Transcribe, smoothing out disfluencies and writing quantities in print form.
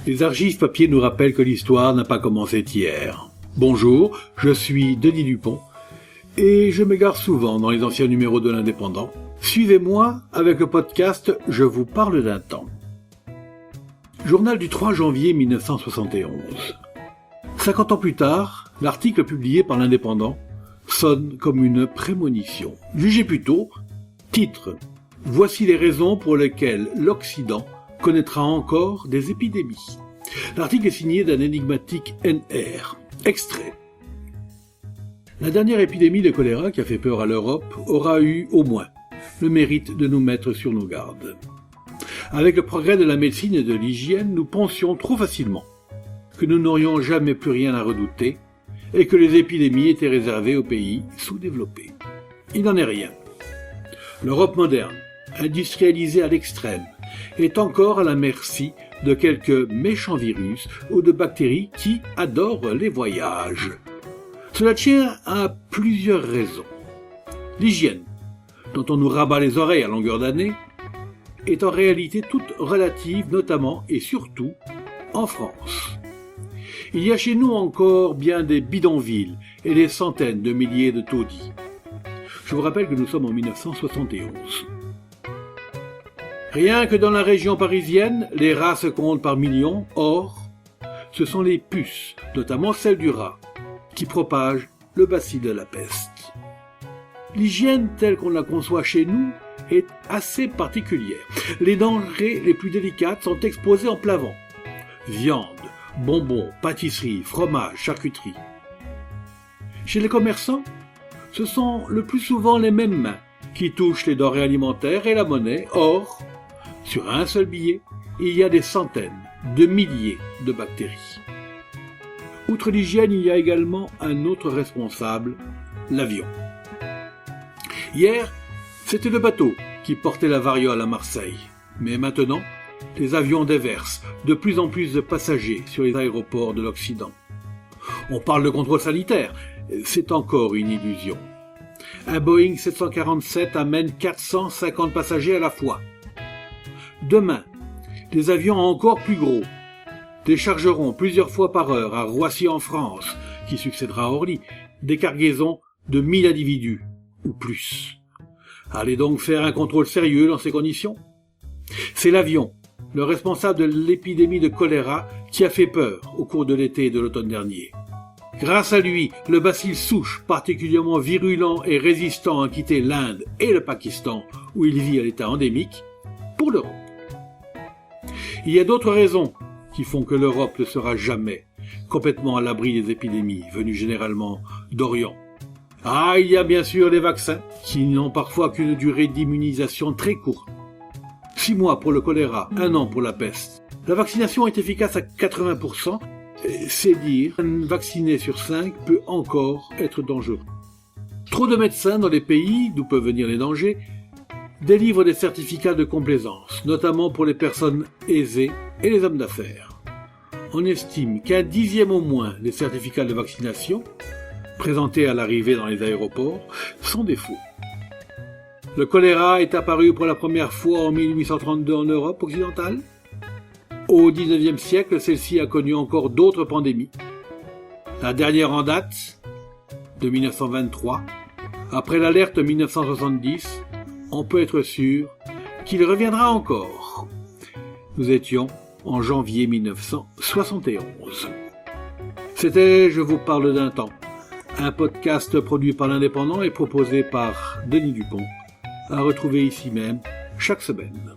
Les archives papier nous rappellent que l'histoire n'a pas commencé hier. Bonjour, je suis Denis Dupont et je m'égare souvent dans les anciens numéros de l'Indépendant. Suivez-moi avec le podcast Je vous parle d'un temps. Journal du 3 janvier 1971. 50 ans plus tard, l'article publié par l'Indépendant sonne comme une prémonition. Jugez plutôt, titre « Voici les raisons pour lesquelles l'Occident connaîtra encore des épidémies ». L'article est signé d'un énigmatique NR. Extrait. La dernière épidémie de choléra qui a fait peur à l'Europe aura eu, au moins, le mérite de nous mettre sur nos gardes. Avec le progrès de la médecine et de l'hygiène, nous pensions trop facilement que nous n'aurions jamais plus rien à redouter et que les épidémies étaient réservées aux pays sous-développés. Il n'en est rien. L'Europe moderne, industrialisée à l'extrême, est encore à la merci de quelques méchants virus ou de bactéries qui adorent les voyages. Cela tient à plusieurs raisons. L'hygiène, dont on nous rabat les oreilles à longueur d'année, est en réalité toute relative, notamment et surtout en France. Il y a chez nous encore bien des bidonvilles et des centaines de milliers de taudis. Je vous rappelle que nous sommes en 1971. Rien que dans la région parisienne, les rats se comptent par millions. Or, ce sont les puces, notamment celles du rat, qui propagent le bacille de la peste. L'hygiène telle qu'on la conçoit chez nous est assez particulière. Les denrées les plus délicates sont exposées en plein vent. Viande, bonbons, pâtisseries, fromages, charcuterie. Chez les commerçants, ce sont le plus souvent les mêmes mains qui touchent les denrées alimentaires et la monnaie. Or, sur un seul billet, il y a des centaines de milliers de bactéries. Outre l'hygiène, il y a également un autre responsable, l'avion. Hier, c'était le bateau qui portait la variole à Marseille. Mais maintenant, les avions déversent de plus en plus de passagers sur les aéroports de l'Occident. On parle de contrôle sanitaire, c'est encore une illusion. Un Boeing 747 amène 450 passagers à la fois. Demain, des avions encore plus gros déchargeront plusieurs fois par heure à Roissy en France, qui succédera à Orly, des cargaisons de 1000 individus ou plus. Allez donc faire un contrôle sérieux dans ces conditions. C'est l'avion, le responsable de l'épidémie de choléra, qui a fait peur au cours de l'été et de l'automne dernier. Grâce à lui, le bacille souche, particulièrement virulent et résistant, a quitté l'Inde et le Pakistan, où il vit à l'état endémique, pour l'Europe. Il y a d'autres raisons qui font que l'Europe ne sera jamais complètement à l'abri des épidémies, venues généralement d'Orient. Il y a bien sûr les vaccins, qui n'ont parfois qu'une durée d'immunisation très courte. 6 mois pour le choléra, 1 an pour la peste. La vaccination est efficace à 80%, c'est dire qu'un vacciné sur 5 peut encore être dangereux. Trop de médecins dans les pays d'où peuvent venir les dangers délivrent des certificats de complaisance, notamment pour les personnes aisées et les hommes d'affaires. On estime qu'un 10e au moins des certificats de vaccination présentés à l'arrivée dans les aéroports sont des faux. Le choléra est apparu pour la première fois en 1832 en Europe occidentale. Au XIXe siècle, celle-ci a connu encore d'autres pandémies. La dernière en date, de 1923, après l'alerte 1970, on peut être sûr qu'il reviendra encore. Nous étions en janvier 1971. C'était Je vous parle d'un temps, un podcast produit par l'Indépendant et proposé par Denis Dupont, à retrouver ici même chaque semaine.